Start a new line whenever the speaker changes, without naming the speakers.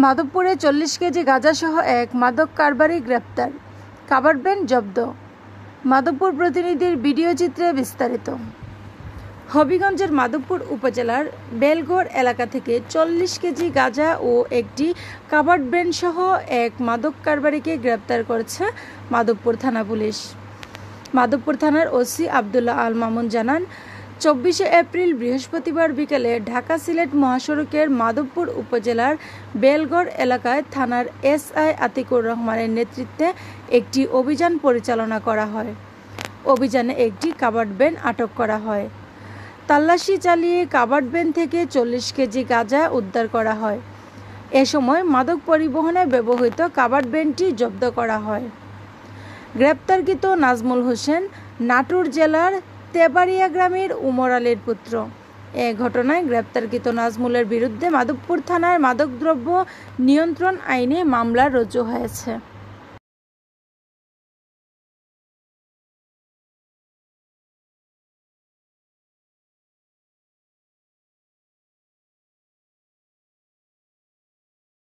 মাধবপুরে 40 KG গাঁজাসহ এক মাদক কারবারি গ্রেপ্তার, কাভার্ড ভ্যান জব্দ। মাধবপুর প্রতিনিধির ভিডিও চিত্রে বিস্তারিত। হবিগঞ্জের মাধবপুর উপজেলার বেলগড় এলাকা থেকে 40 কেজি গাঁজা ও একটি কাভার্ড ভ্যান সহ এক মাদক কারবারিকে গ্রেপ্তার করেছে মাধবপুর থানা পুলিশ। মাধবপুর থানার ওসি আবদুল্লাহ আল মামুন জানান, 24 এপ্রিল বৃহস্পতিবার বিকেলে ঢাকা সিলেট মহাসড়কের মাধবপুর উপজেলার বেলগড় এলাকায় থানার এসআই আতিকুর রহমানের নেতৃত্বে একটি অভিযান পরিচালনা করা হয়। অভিযানে একটি কাভার্ড ভ্যান আটক করা হয়। তল্লাশি চালিয়ে কাভার্ড ভ্যান থেকে 40 কেজি গাঁজা উদ্ধার করা হয়। এ সময় মাদক পরিবহনে ব্যবহৃত কাভার্ড ভ্যানটি জব্দ করা হয়। গ্রেপ্তারকৃত নাজমুল হোসেন নাটোর জেলার তেবাড়িয়া গ্রামের উমর আলীর পুত্র। এ ঘটনায় গ্রেপ্তারকৃত নাজমুলের বিরুদ্ধে মাধবপুর থানায় মাদকদ্রব্য নিয়ন্ত্রণ আইনে মামলা রুজু হয়েছে।